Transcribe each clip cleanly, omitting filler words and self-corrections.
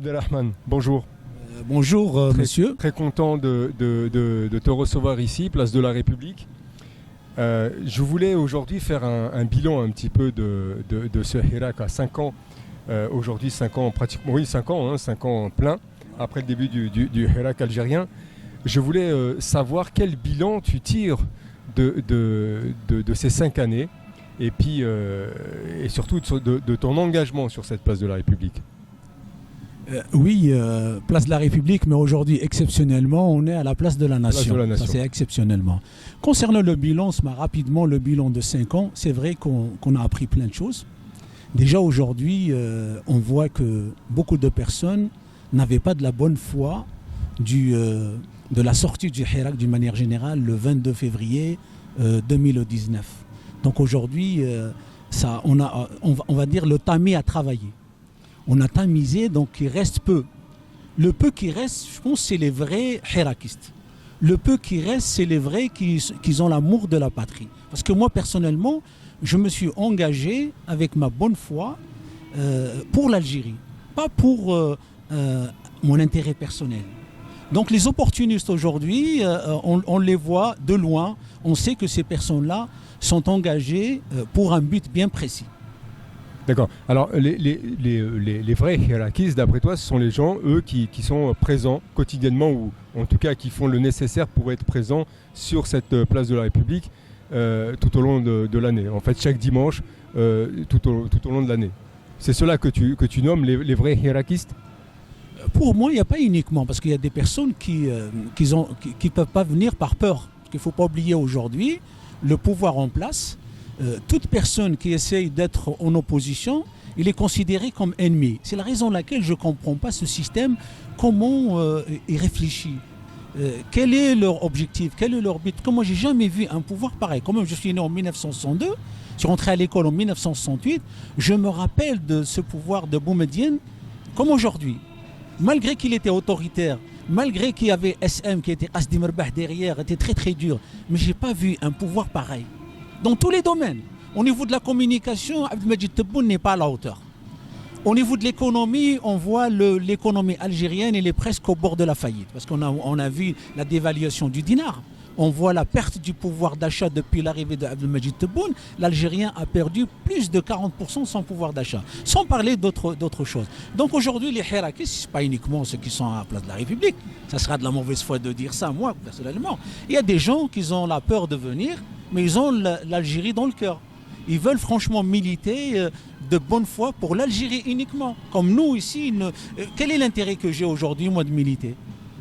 Abdelrahman, bonjour. Bonjour monsieur. Très content de te recevoir ici, place de la République. Je voulais aujourd'hui faire un bilan un petit peu de ce Hirak à 5 ans. Aujourd'hui 5 ans pratiquement, oui 5 ans, 5 ans plein, après le début du Hirak algérien. Je voulais savoir quel bilan tu tires de ces 5 années et puis et surtout de ton engagement sur cette place de la République. Oui, place de la République, mais aujourd'hui, exceptionnellement, on est à la place de la Nation. Ça, c'est exceptionnellement. Concernant le bilan, rapidement, le bilan de 5 ans, c'est vrai qu'on a appris plein de choses. Déjà aujourd'hui, on voit que beaucoup de personnes n'avaient pas de la bonne foi de la sortie du Hirak d'une manière générale le 22 février 2019. Donc aujourd'hui, on va dire le tamis a travaillé. On a tamisé, donc il reste peu. Le peu qui reste, je pense, c'est les vrais hirakistes. Le peu qui reste, c'est les vrais qui ont l'amour de la patrie. Parce que moi, personnellement, je me suis engagé avec ma bonne foi pour l'Algérie, pas pour mon intérêt personnel. Donc les opportunistes aujourd'hui, on les voit de loin, on sait que ces personnes-là sont engagées pour un but bien précis. D'accord. Alors, les vrais hirakistes, d'après toi, ce sont les gens, eux, qui sont présents quotidiennement ou en tout cas qui font le nécessaire pour être présents sur cette place de la République tout au long de l'année. En fait, chaque dimanche, tout au long de l'année. C'est cela que tu nommes les vrais hirakistes ? Pour moi, il n'y a pas uniquement, parce qu'il y a des personnes qui ne peuvent pas venir par peur. Parce qu'il ne faut pas oublier aujourd'hui, le pouvoir en place, toute personne qui essaye d'être en opposition, il est considéré comme ennemi. C'est la raison pour laquelle je ne comprends pas ce système, comment il réfléchit. Quel est leur objectif, quel est leur but? Comment j'ai jamais vu un pouvoir pareil. Comme je suis né en 1962, je suis rentré à l'école en 1968, je me rappelle de ce pouvoir de Boumedienne comme aujourd'hui. Malgré qu'il était autoritaire, malgré qu'il y avait SM qui était Asdi Merbah derrière, était très très dur, mais je n'ai pas vu un pouvoir pareil. Dans tous les domaines. Au niveau de la communication, Abdelmajid Tebboune n'est pas à la hauteur. Au niveau de l'économie, on voit l'économie algérienne, elle est presque au bord de la faillite. Parce qu'on a vu la dévaluation du dinar. On voit la perte du pouvoir d'achat depuis l'arrivée d'Abdelmajid Tebboune. L'Algérien a perdu plus de 40% de son pouvoir d'achat. Sans parler d'autres choses. Donc aujourd'hui, les hirakistes, ce n'est pas uniquement ceux qui sont à la place de la République. Ça sera de la mauvaise foi de dire ça, moi, personnellement. Il y a des gens qui ont la peur de venir, mais ils ont l'Algérie dans le cœur. Ils veulent franchement militer de bonne foi pour l'Algérie uniquement. Comme nous ici, quel est l'intérêt que j'ai aujourd'hui, moi, de militer?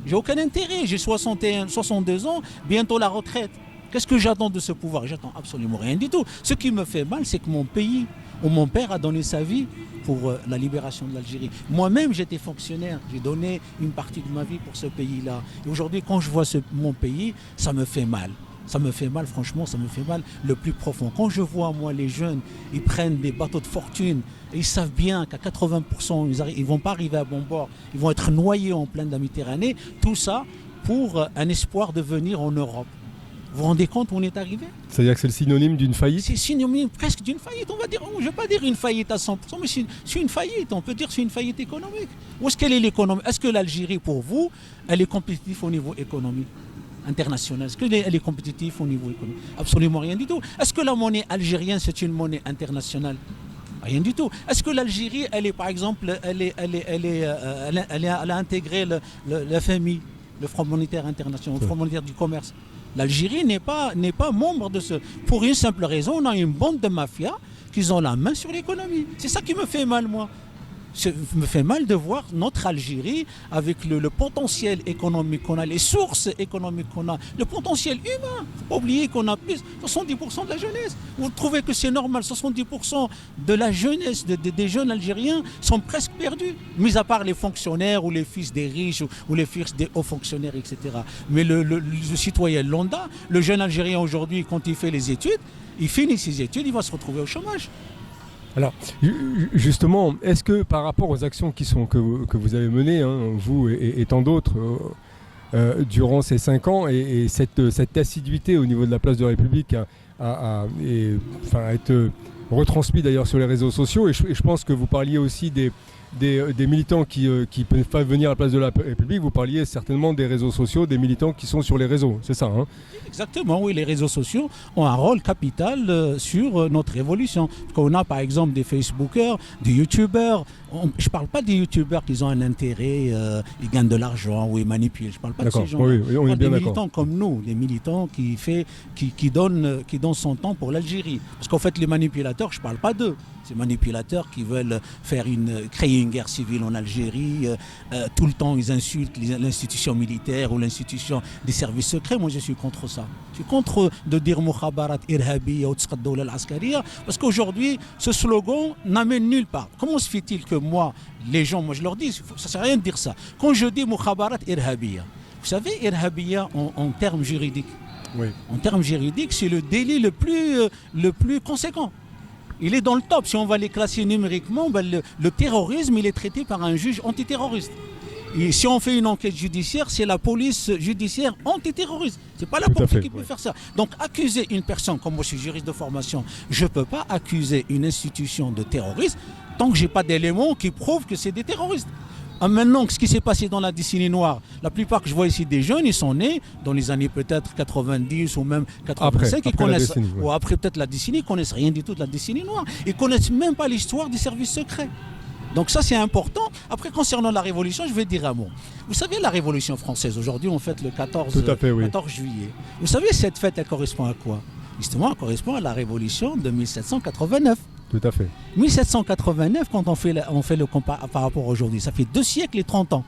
J'ai aucun intérêt, j'ai 62 ans, bientôt la retraite. Qu'est-ce que j'attends de ce pouvoir? J'attends absolument rien du tout. Ce qui me fait mal, c'est que mon pays, où mon père a donné sa vie pour la libération de l'Algérie. Moi-même, j'étais fonctionnaire, j'ai donné une partie de ma vie pour ce pays-là. Et aujourd'hui, quand je vois mon pays, ça me fait mal. Ça me fait mal, franchement, ça me fait mal le plus profond. Quand je vois, moi, les jeunes, ils prennent des bateaux de fortune et ils savent bien qu'à 80%, ils ne vont pas arriver à bon port. Ils vont être noyés en pleine Méditerranée. Tout ça pour un espoir de venir en Europe. Vous vous rendez compte où on est arrivé? C'est-à-dire que c'est le synonyme d'une faillite? C'est synonyme presque d'une faillite. On va dire, je ne vais pas dire une faillite à 100%, mais c'est une faillite. On peut dire que c'est une faillite économique. Où est-ce qu'elle est l'économie? Est-ce que l'Algérie, pour vous, elle est compétitive au niveau économique international? Est-ce qu'elle est compétitive au niveau économique? Absolument rien du tout. Est-ce que la monnaie algérienne, c'est une monnaie internationale? Rien du tout. Est-ce que l'Algérie, elle est, par exemple, elle a intégré le FMI, le Fonds monétaire international, le Fonds monétaire du commerce? L'Algérie n'est pas membre de ce. Pour une simple raison, on a une bande de mafias qui ont la main sur l'économie. C'est ça qui me fait mal, moi. Ça me fait mal de voir notre Algérie avec le potentiel économique qu'on a, les sources économiques qu'on a, le potentiel humain. Il ne faut pas oublier qu'on a plus 70% de la jeunesse. Vous trouvez que c'est normal, 70% de la jeunesse, des jeunes Algériens sont presque perdus, mis à part les fonctionnaires ou les fils des riches ou les fils des hauts fonctionnaires, etc. Mais le citoyen lambda, le jeune Algérien aujourd'hui, quand il fait les études, il finit ses études, il va se retrouver au chômage. Alors, justement, est-ce que par rapport aux actions que vous avez menées, vous et tant d'autres, durant ces 5 ans, et cette assiduité au niveau de la place de la République a été retransmise d'ailleurs sur les réseaux sociaux, et je pense que vous parliez aussi des des militants qui ne peuvent pas venir à la place de la République, vous parliez certainement des réseaux sociaux, des militants qui sont sur les réseaux, c'est ça hein? Exactement, oui, les réseaux sociaux ont un rôle capital sur notre révolution. On a par exemple des Facebookers, des YouTubers. Je ne parle pas des YouTubers qui ont un intérêt, ils gagnent de l'argent ou ils manipulent. Je ne parle pas de ces gens-là. Oui, on est bien des militants comme nous, des militants qui donnent son temps pour l'Algérie. Parce qu'en fait, les manipulateurs, je ne parle pas d'eux. Ces manipulateurs qui veulent créer une guerre civile en Algérie, tout le temps ils insultent l'institution militaire ou l'institution des services secrets. Moi je suis contre ça. Je suis contre de dire Mukhabarat Irhabiya ou Tsqad Dawla al-Askariya parce qu'aujourd'hui ce slogan n'amène nulle part. Comment se fait-il que moi, les gens, moi je leur dis, ça ne sert à rien de dire ça. Quand je dis Mukhabarat Irhabiya, vous savez Irhabiya en termes juridiques, oui. En termes juridiques c'est le délit le plus conséquent. Il est dans le top. Si on va les classer numériquement, le terrorisme, il est traité par un juge antiterroriste. Et si on fait une enquête judiciaire, c'est la police judiciaire antiterroriste. C'est pas la police qui peut faire ça. Donc accuser une personne, comme moi je suis juriste de formation, je ne peux pas accuser une institution de terrorisme tant que je n'ai pas d'éléments qui prouvent que c'est des terroristes. Maintenant, ce qui s'est passé dans la décennie noire, la plupart que je vois ici des jeunes, ils sont nés dans les années peut-être 90 ou même 85, après ils connaissent, décennie, ouais. ou après peut-être la décennie, ils ne connaissent rien du tout de la décennie noire. Ils ne connaissent même pas l'histoire des services secrets. Donc ça c'est important. Après concernant la révolution, je vais dire un mot. Vous savez la révolution française, aujourd'hui on fête le 14 juillet. Vous savez cette fête elle correspond à quoi? Justement elle correspond à la révolution de 1789. Tout à fait. 1789, quand on fait le compas par rapport à aujourd'hui, ça fait 2 siècles et 30 ans.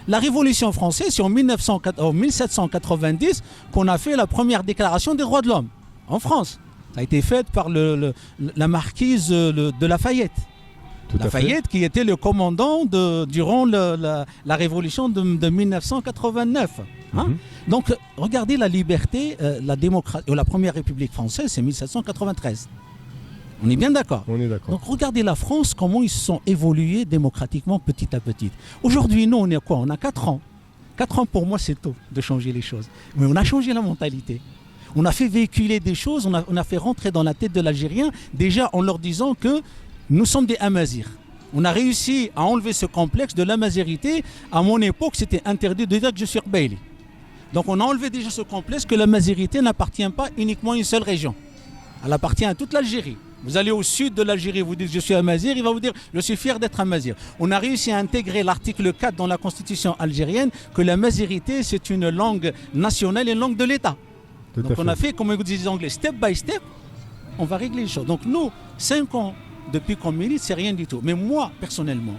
La Révolution française, c'est en 1790 qu'on a fait la première déclaration des droits de l'homme en France. Ça a été fait par la marquise de Lafayette. Lafayette qui était le commandant durant la Révolution de 1989. Hein? Donc regardez la liberté, la première République française, c'est 1793. On est bien d'accord. On est d'accord. Donc regardez la France, comment ils se sont évolués démocratiquement petit à petit. Aujourd'hui, nous, on est quoi? On a 4 ans. 4 ans pour moi, c'est tôt de changer les choses. Mais on a changé la mentalité. On a fait véhiculer des choses, on a fait rentrer dans la tête de l'Algérien, déjà en leur disant que nous sommes des Amazirs. On a réussi à enlever ce complexe de l'amazérité. À mon époque, c'était interdit de dire que je suis Rebbeili. Donc on a enlevé déjà ce complexe que l'amazérité n'appartient pas uniquement à une seule région. Elle appartient à toute l'Algérie. Vous allez au sud de l'Algérie, vous dites je suis amazir, il va vous dire je suis fier d'être amazir. On a réussi à intégrer l'article 4 dans la constitution algérienne que l'amazérité c'est une langue nationale et une langue de l'État. Donc on a fait, comme vous dites les Anglais, step by step, on va régler les choses. Donc nous, 5 ans depuis qu'on milite, c'est rien du tout. Mais moi, personnellement,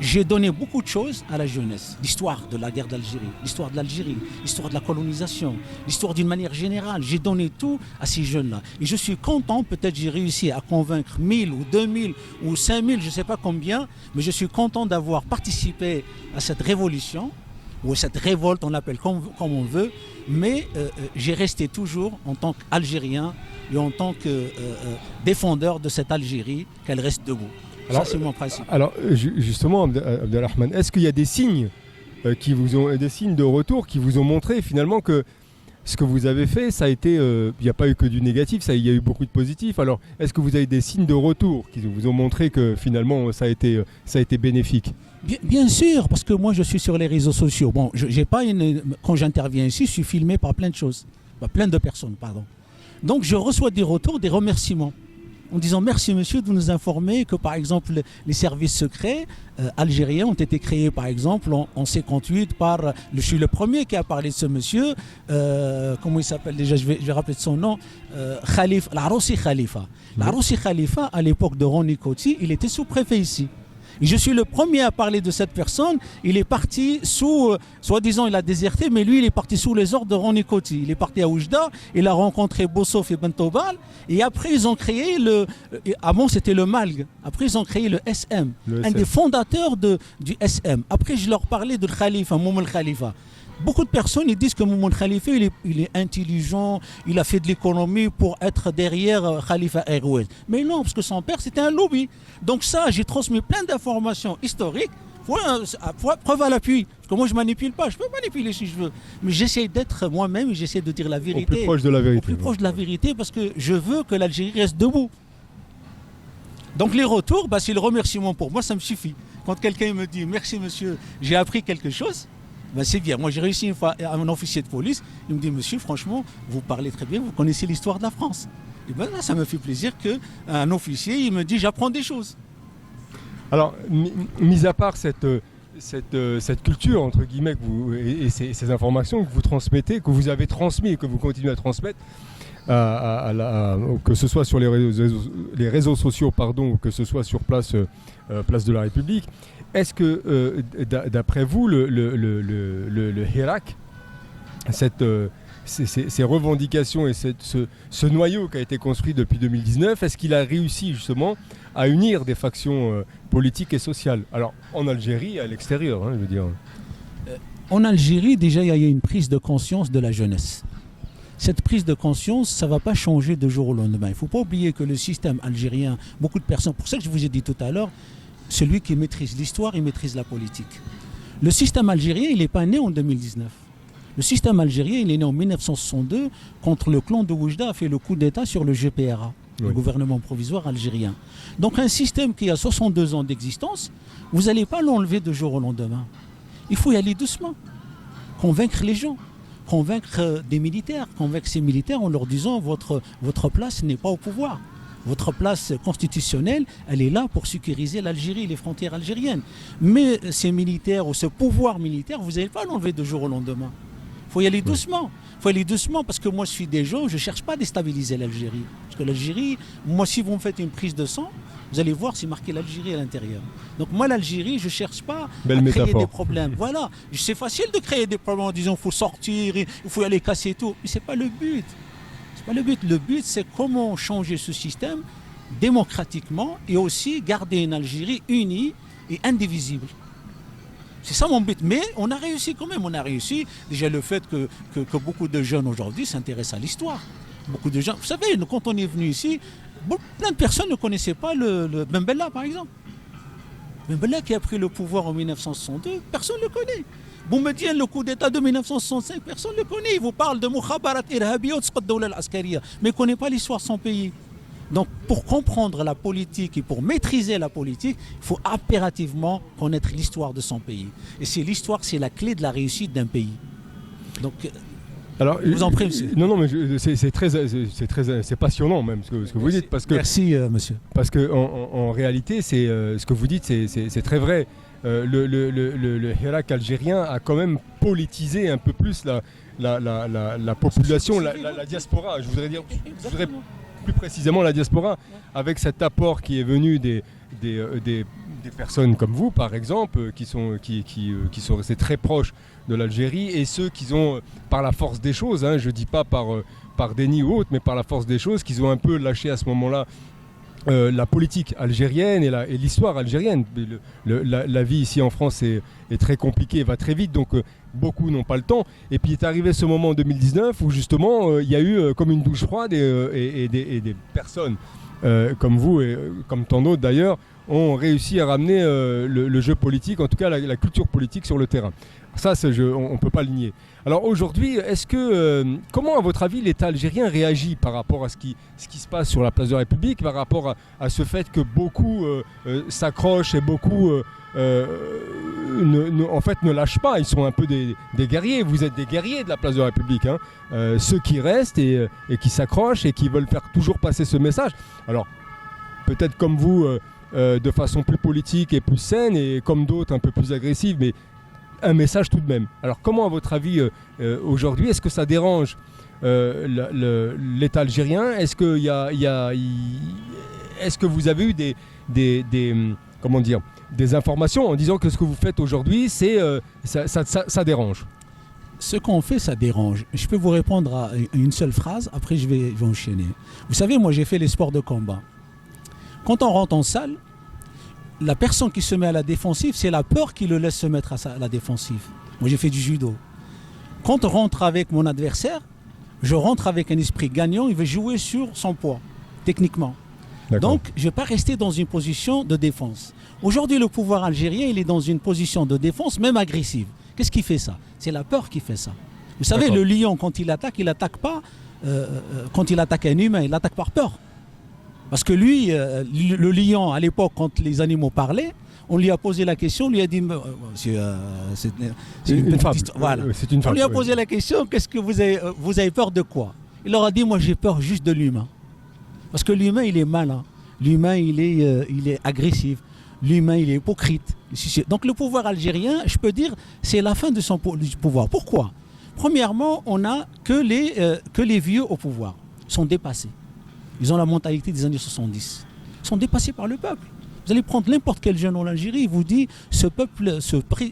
j'ai donné beaucoup de choses à la jeunesse. L'histoire de la guerre d'Algérie, l'histoire de l'Algérie, l'histoire de la colonisation, l'histoire d'une manière générale. J'ai donné tout à ces jeunes-là. Et je suis content, peut-être j'ai réussi à convaincre 1000 ou 2000 ou 5000, je ne sais pas combien, mais je suis content d'avoir participé à cette révolution, ou cette révolte, on l'appelle comme on veut, mais j'ai resté toujours en tant qu'Algérien et en tant que défendeur de cette Algérie, qu'elle reste debout. Alors, ça, c'est mon principe. Alors, justement, Abdelrahman, est-ce qu'il y a des signes des signes de retour qui vous ont montré finalement que ce que vous avez fait, ça a été, il n'y a pas eu que du négatif, il y a eu beaucoup de positifs. Alors, est-ce que vous avez des signes de retour qui vous ont montré que finalement ça a été bénéfique? Bien sûr, parce que moi je suis sur les réseaux sociaux. Bon, quand j'interviens ici, je suis filmé par plein de personnes, pardon. Donc je reçois des retours, des remerciements, en disant merci monsieur de nous informer que par exemple les services secrets algériens ont été créés par exemple en 58 par, je suis le premier qui a parlé de ce monsieur, comment il s'appelle déjà, je vais rappeler son nom, l'Aroussi Khalifa. L'Aroussi Khalifa à l'époque de Ronnie Coty, il était sous-préfet ici. Et je suis le premier à parler de cette personne. Il est parti soi-disant il a déserté, mais lui il est parti sous les ordres de Ronnie Coty. Il est parti à Oujda, il a rencontré Bossof et Bentobal, et après ils ont créé avant c'était le MALG, après ils ont créé le SM, un des fondateurs du SM. Après je leur parlais de Khalifa, Moumoul Khalifa. Beaucoup de personnes ils disent que Moumoul Khalifa il est intelligent, il a fait de l'économie pour être derrière Khalifa Airways. Mais non, parce que son père c'était un lobby. Donc ça, j'ai transmis plein d'informations historiques, preuve à l'appui. Parce que moi je manipule pas, je peux manipuler si je veux. Mais j'essaie d'être moi-même et j'essaie de dire la vérité. Au plus proche de la vérité. Au plus proche de la vérité parce que je veux que l'Algérie reste debout. Donc les retours, c'est le remerciement pour moi, ça me suffit. Quand quelqu'un me dit merci monsieur, j'ai appris quelque chose, c'est bien. Moi j'ai réussi une fois à un officier de police, il me dit monsieur franchement, vous parlez très bien, vous connaissez l'histoire de la France. Et là, ça me fait plaisir qu'un officier il me dit j'apprends des choses. Alors, mis à part cette culture, entre guillemets, et ces informations que vous transmettez, que vous avez transmis et que vous continuez à transmettre, que ce soit sur les réseaux sociaux, ou que ce soit sur place de la République, est-ce que, d'après vous, le Hirak, ces revendications et ce noyau qui a été construit depuis 2019, est-ce qu'il a réussi justement à unir des factions politiques et sociales? Alors, en Algérie et à l'extérieur, je veux dire. En Algérie, déjà, il y a eu une prise de conscience de la jeunesse. Cette prise de conscience, ça ne va pas changer de jour au lendemain. Il ne faut pas oublier que le système algérien, beaucoup de personnes, pour ça que je vous ai dit tout à l'heure, celui qui maîtrise l'histoire, il maîtrise la politique. Le système algérien, il n'est pas né en 2019. Le système algérien, il est né en 1962 quand le clan de Oujda a fait le coup d'État sur le GPRA, le gouvernement provisoire algérien. Donc un système qui a 62 ans d'existence, vous n'allez pas l'enlever de jour au lendemain. Il faut y aller doucement, convaincre les gens, convaincre des militaires, convaincre ces militaires en leur disant votre place n'est pas au pouvoir. Votre place constitutionnelle, elle est là pour sécuriser l'Algérie, les frontières algériennes. Mais ces militaires ou ce pouvoir militaire, vous n'allez pas l'enlever de jour au lendemain. Il faut y aller doucement. Il faut aller doucement parce que moi je suis des gens, je ne cherche pas à déstabiliser l'Algérie. Parce que l'Algérie, moi si vous me faites une prise de sang, vous allez voir c'est marqué l'Algérie à l'intérieur. Donc moi l'Algérie, je ne cherche pas à créer des problèmes. Voilà, c'est facile de créer des problèmes en disant il faut sortir, il faut y aller casser et tout. Mais ce n'est pas le but. C'est pas le but. Le but c'est comment changer ce système démocratiquement et aussi garder une Algérie unie et indivisible. C'est ça mon but. Mais on a réussi quand même. On a réussi. Déjà le fait que beaucoup de jeunes aujourd'hui s'intéressent à l'histoire. Beaucoup de gens. Vous savez, quand on est venu ici, plein de personnes ne connaissaient pas le Ben Bella, par exemple. Ben Bella qui a pris le pouvoir en 1962, personne ne le connaît. Boumediene, le coup d'État de 1965, personne ne le connaît. Il vous parle de Mukhabarat Irhabiyot, mais il ne connaît pas l'histoire de son pays. Donc, pour comprendre la politique et pour maîtriser la politique, il faut impérativement connaître l'histoire de son pays. Et c'est l'histoire, c'est la clé de la réussite d'un pays. Donc, alors, je vous en prie, monsieur. Non, mais c'est passionnant même ce que vous dites. Parce que, merci, monsieur. Parce qu'en réalité, ce que vous dites, c'est très vrai. Le Hirak algérien a quand même politisé un peu plus la population, la diaspora. Je voudrais plus précisément la diaspora, avec cet apport qui est venu des personnes comme vous, par exemple, qui sont restés très proches de l'Algérie, et ceux qui ont, par la force des choses, je ne dis pas par déni ou autre, mais par la force des choses, qu'ils ont un peu lâché à ce moment-là la politique algérienne et l'histoire algérienne. La vie ici en France est très compliquée, va très vite, donc beaucoup n'ont pas le temps. Et puis est arrivé ce moment en 2019 où justement il y a eu comme une douche froide et des personnes comme vous et comme tant d'autres d'ailleurs ont réussi à ramener le jeu politique, en tout cas la culture politique sur le terrain. Ça, on ne peut pas le nier. Alors aujourd'hui, comment à votre avis l'État algérien réagit par rapport à ce qui se passe sur la place de la République, par rapport à ce fait que beaucoup s'accrochent et beaucoup en fait ne lâchent pas. Ils sont un peu des guerriers. Vous êtes des guerriers de la place de la République, ceux qui restent et qui s'accrochent et qui veulent faire toujours passer ce message. Alors peut-être comme vous, de façon plus politique et plus saine, et comme d'autres un peu plus agressive, mais un message tout de même. Alors comment à votre avis aujourd'hui, est-ce que ça dérange l'État algérien? Est-ce que est-ce que vous avez eu des informations en disant que ce que vous faites aujourd'hui, ça dérange? Ce qu'on fait, ça dérange. Je peux vous répondre à une seule phrase, après je vais enchaîner. Vous savez, moi j'ai fait les sports de combat. Quand on rentre en salle, la personne qui se met à la défensive, c'est la peur qui le laisse se mettre à la défensive. Moi j'ai fait du judo. Quand on rentre avec mon adversaire, je rentre avec un esprit gagnant, il veut jouer sur son poids, techniquement. D'accord. Donc je ne vais pas rester dans une position de défense. Aujourd'hui, le pouvoir algérien, il est dans une position de défense, même agressive. Qu'est-ce qui fait ça? C'est la peur qui fait ça. Vous savez, le lion, quand il attaque pas quand il attaque un humain, il attaque par peur. Parce que lui, le lion, à l'époque, quand les animaux parlaient, on lui a posé la question, on lui a dit, c'est une femme. Voilà. C'est une femme. On lui a posé la question, qu'est-ce que vous avez peur de quoi? Il leur a dit, moi j'ai peur juste de l'humain. Parce que l'humain, il est malin. L'humain, il est agressif. L'humain, il est hypocrite. Donc le pouvoir algérien, je peux dire, c'est la fin de son pouvoir. Pourquoi? Premièrement, on a que les vieux au pouvoir sont dépassés. Ils ont la mentalité des années 70. Ils sont dépassés par le peuple. Vous allez prendre n'importe quel jeune en Algérie, il vous dit, ce peuple,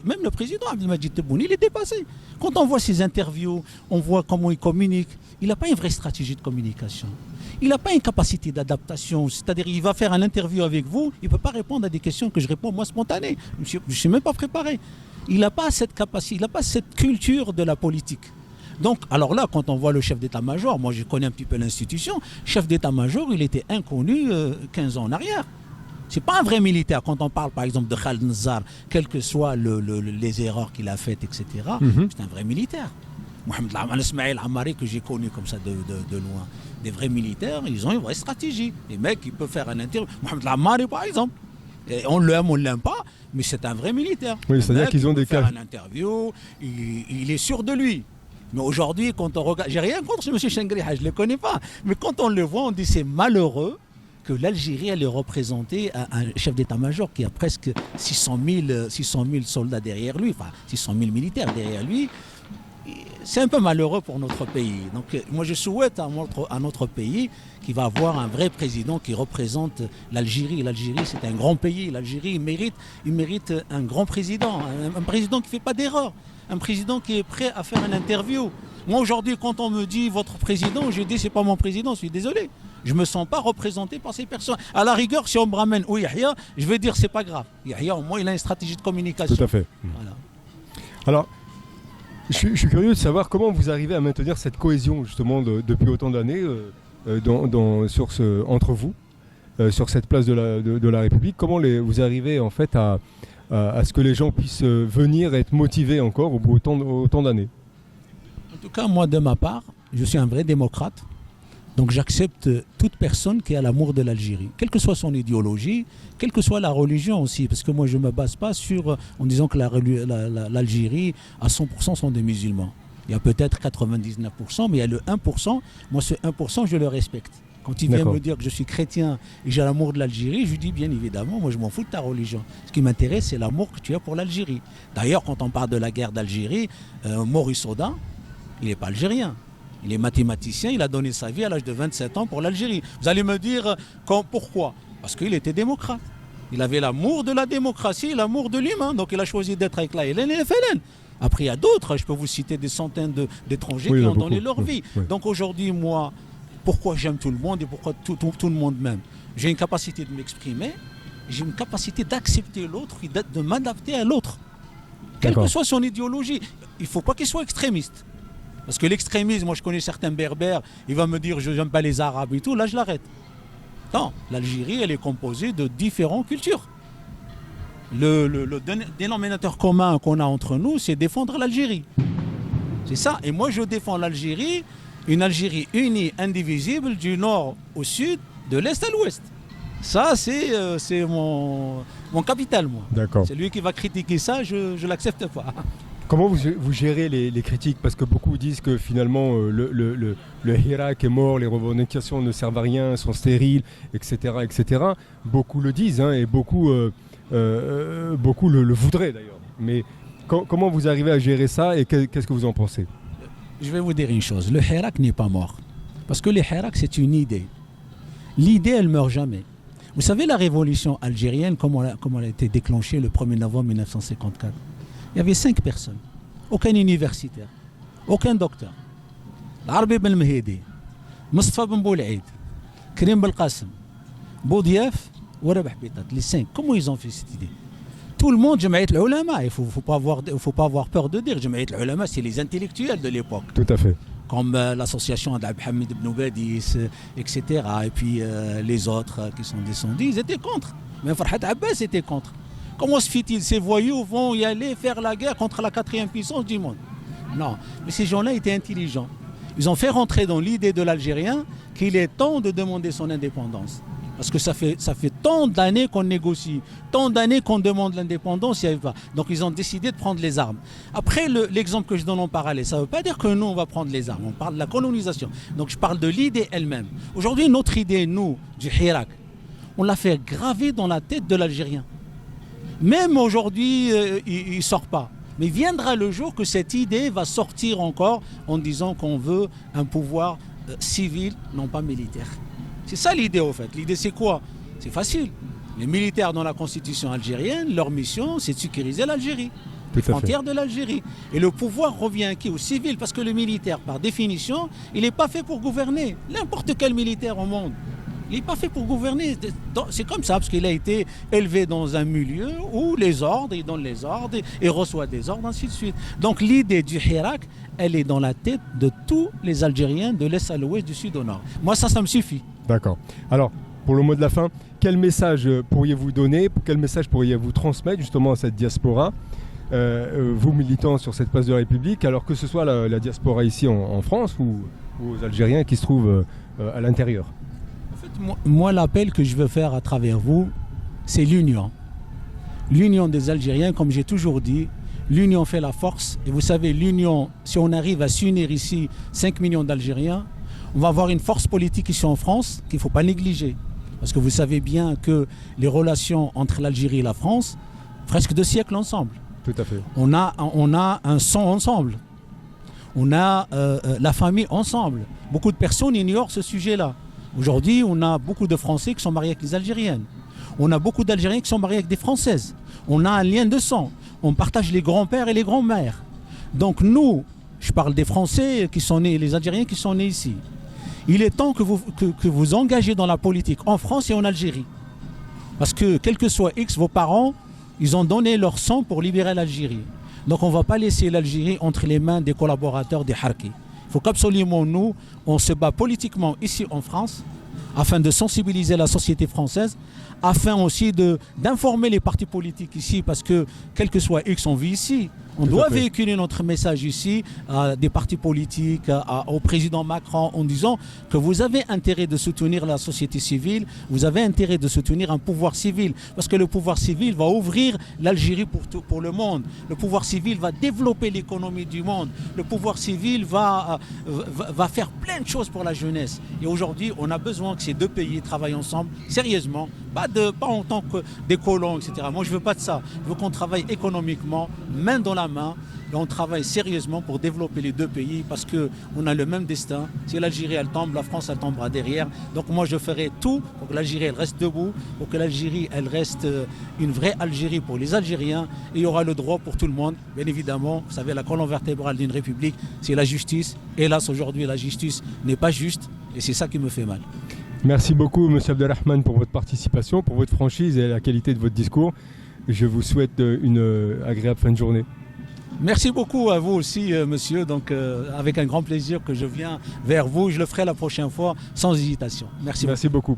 même le président Abdelmadjid Tebboune, il est dépassé. Quand on voit ses interviews, on voit comment il communique, il n'a pas une vraie stratégie de communication. Il n'a pas une capacité d'adaptation. C'est-à-dire, il va faire un interview avec vous, il ne peut pas répondre à des questions que je réponds moi spontanées. Je ne suis même pas préparé. Il n'a pas cette capacité, il n'a pas cette culture de la politique. Donc, alors là, quand on voit le chef d'état-major, moi je connais un petit peu l'institution, chef d'état-major, il était inconnu 15 ans en arrière. Ce n'est pas un vrai militaire. Quand on parle par exemple de Khaled Nazar, quelles que soient les erreurs qu'il a faites, etc., c'est un vrai militaire. Mohamed Ismaël Ammari, que j'ai connu comme ça de loin, des vrais militaires, ils ont une vraie stratégie. Les mecs, ils peuvent faire un interview. Mohamed Ammari, par exemple, et on l'aime, on ne l'aime pas, mais c'est un vrai militaire. Oui, c'est-à-dire qu'ils ont des cas. Il peut faire un interview, il est sûr de lui. Mais aujourd'hui, quand on regarde, j'ai rien contre M. Chengriha, je ne le connais pas, mais quand on le voit, on dit c'est malheureux que l'Algérie elle est représentée à un chef d'état-major qui a presque 600 000 soldats derrière lui, enfin 600 000 militaires derrière lui. C'est un peu malheureux pour notre pays. Donc moi je souhaite à notre pays qu'il va avoir un vrai président qui représente l'Algérie. L'Algérie c'est un grand pays. L'Algérie il mérite un grand président, un président qui ne fait pas d'erreur, un président qui est prêt à faire une interview. Moi aujourd'hui quand on me dit votre président, je dis c'est pas mon président, je suis désolé. Je ne me sens pas représenté par ces personnes. À la rigueur, si on me ramène ou Yahya, je vais dire c'est pas grave. Yahya, au moins, il a une stratégie de communication. Tout à fait. Voilà. Alors, je suis curieux de savoir comment vous arrivez à maintenir cette cohésion, justement, depuis autant d'années entre vous, sur cette place de la République. Comment vous arrivez, en fait, à ce que les gens puissent venir et être motivés encore au bout autant d'années? En tout cas, moi, de ma part, je suis un vrai démocrate. Donc j'accepte toute personne qui a l'amour de l'Algérie, quelle que soit son idéologie, quelle que soit la religion aussi, parce que moi je ne me base pas en disant que l'Algérie à 100% sont des musulmans. Il y a peut-être 99%, mais il y a le 1%, moi ce 1% je le respecte. Quand il vient me dire que je suis chrétien et j'ai l'amour de l'Algérie, je lui dis bien évidemment, moi je m'en fous de ta religion. Ce qui m'intéresse c'est l'amour que tu as pour l'Algérie. D'ailleurs quand on parle de la guerre d'Algérie, Maurice Audin, il n'est pas algérien. Il est mathématicien, il a donné sa vie à l'âge de 27 ans pour l'Algérie. Vous allez me dire pourquoi? Parce qu'il était démocrate. Il avait l'amour de la démocratie, l'amour de l'humain. Donc il a choisi d'être avec la LN et le FLN. Après il y a d'autres, je peux vous citer des centaines d'étrangers qui ont donné leur vie. Oui. Donc aujourd'hui, moi, pourquoi j'aime tout le monde et pourquoi tout le monde m'aime? J'ai une capacité de m'exprimer, j'ai une capacité d'accepter l'autre et de m'adapter à l'autre. Quelle que soit son idéologie. Il ne faut pas qu'il soit extrémiste. Parce que l'extrémisme, moi je connais certains berbères, il va me dire je n'aime pas les arabes et tout, là je l'arrête. Non, l'Algérie elle est composée de différentes cultures. Le dénominateur commun qu'on a entre nous, c'est défendre l'Algérie. C'est ça, et moi je défends l'Algérie, une Algérie unie, indivisible, du nord au sud, de l'est à l'ouest. Ça c'est mon capital moi. D'accord. C'est lui qui va critiquer ça, je ne l'accepte pas. Comment vous gérez les critiques? Parce que beaucoup disent que finalement le Hirak est mort, les revendications ne servent à rien, sont stériles, etc. etc. Beaucoup le disent et beaucoup le voudraient d'ailleurs. Mais comment vous arrivez à gérer ça et qu'est-ce que vous en pensez? Je vais vous dire une chose, le Hirak n'est pas mort. Parce que le Hirak c'est une idée. L'idée elle ne meurt jamais. Vous savez la révolution algérienne, comment elle a été déclenchée le 1er novembre 1954? Il y avait 5 personnes, aucun universitaire, aucun docteur. L'Arbi Ben Mehdi, Mustafa Ben Boulaïd, Karim Belqasem, Boudiaf, Warabah Bitat, les 5. Comment ils ont fait cette idée? Tout le monde, Jamaït l'Ulama, il ne faut pas avoir peur de dire, Jamaït l'Ulama, c'est les intellectuels de l'époque. Tout à fait. Comme l'association d'Abd Ibn Badis, etc. Et puis les autres qui sont descendus, ils étaient contre. Mais Farhat Abbas était contre. Comment se fait-il? Ces voyous vont y aller faire la guerre contre la 4e puissance du monde? Non, mais ces gens-là étaient intelligents. Ils ont fait rentrer dans l'idée de l'Algérien qu'il est temps de demander son indépendance. Parce que ça fait tant d'années qu'on négocie, tant d'années qu'on demande l'indépendance, il n'y avait pas. Donc ils ont décidé de prendre les armes. Après, l'exemple que je donne en parallèle, ça ne veut pas dire que nous, on va prendre les armes. On parle de la colonisation. Donc je parle de l'idée elle-même. Aujourd'hui, notre idée, nous, du Hirak, on l'a fait graver dans la tête de l'Algérien. Même aujourd'hui, il ne sort pas. Mais viendra le jour que cette idée va sortir encore en disant qu'on veut un pouvoir civil, non pas militaire. C'est ça l'idée au fait. L'idée c'est quoi? C'est facile. Les militaires dans la constitution algérienne, leur mission c'est de sécuriser l'Algérie, les frontières de l'Algérie. Et le pouvoir revient à qui? Aux civils, parce que le militaire par définition, il n'est pas fait pour gouverner. N'importe quel militaire au monde. Il n'est pas fait pour gouverner. C'est comme ça, parce qu'il a été élevé dans un milieu où les ordres, il donne les ordres, il reçoit des ordres, ainsi de suite. Donc l'idée du Hirak, elle est dans la tête de tous les Algériens de l'Est à l'Ouest, du Sud au Nord. Moi, ça me suffit. D'accord. Alors, pour le mot de la fin, quel message pourriez-vous donner, quel message pourriez-vous transmettre justement à cette diaspora, vous militant sur cette place de la République, alors que ce soit la diaspora ici en France ou aux Algériens qui se trouvent à l'intérieur? Moi, l'appel que je veux faire à travers vous, c'est l'union. L'union des Algériens, comme j'ai toujours dit, l'union fait la force. Et vous savez, l'union, si on arrive à s'unir ici, 5 millions d'Algériens, on va avoir une force politique ici en France qu'il ne faut pas négliger. Parce que vous savez bien que les relations entre l'Algérie et la France, presque 2 siècles ensemble. Tout à fait. On a un sang ensemble. On a la famille ensemble. Beaucoup de personnes ignorent ce sujet-là. Aujourd'hui, on a beaucoup de Français qui sont mariés avec des Algériennes. On a beaucoup d'Algériens qui sont mariés avec des Françaises. On a un lien de sang. On partage les grands-pères et les grands-mères. Donc nous, je parle des Français qui sont nés, les Algériens qui sont nés ici. Il est temps que vous engagez dans la politique en France et en Algérie. Parce que, quel que soit X, vos parents, ils ont donné leur sang pour libérer l'Algérie. Donc on ne va pas laisser l'Algérie entre les mains des collaborateurs des Harkis. Il faut qu'absolument nous, on se bat politiquement ici en France afin de sensibiliser la société française, afin aussi d'informer les partis politiques ici, parce que quel que soit X, on vit ici. On doit véhiculer notre message ici à des partis politiques, au président Macron, en disant que vous avez intérêt de soutenir la société civile, vous avez intérêt de soutenir un pouvoir civil, parce que le pouvoir civil va ouvrir l'Algérie pour le monde. Le pouvoir civil va développer l'économie du monde. Le pouvoir civil va faire plein de choses pour la jeunesse. Et aujourd'hui, on a besoin que ces deux pays travaillent ensemble, sérieusement, pas en tant que des colons, etc. Moi, je ne veux pas de ça. Je veux qu'on travaille économiquement, main dans la main, et on travaille sérieusement pour développer les deux pays, parce qu'on a le même destin. Si l'Algérie elle tombe, la France elle tombera derrière. Donc moi je ferai tout pour que l'Algérie elle reste debout, pour que l'Algérie elle reste une vraie Algérie pour les Algériens, et il y aura le droit pour tout le monde. Bien évidemment, vous savez, la colonne vertébrale d'une république, c'est la justice. Hélas, aujourd'hui la justice n'est pas juste, et c'est ça qui me fait mal. Merci beaucoup M. Abdelrahman pour votre participation, pour votre franchise et la qualité de votre discours. Je vous souhaite une agréable fin de journée. Merci beaucoup à vous aussi, monsieur. Donc, avec un grand plaisir que je viens vers vous. Je le ferai la prochaine fois sans hésitation. Merci beaucoup.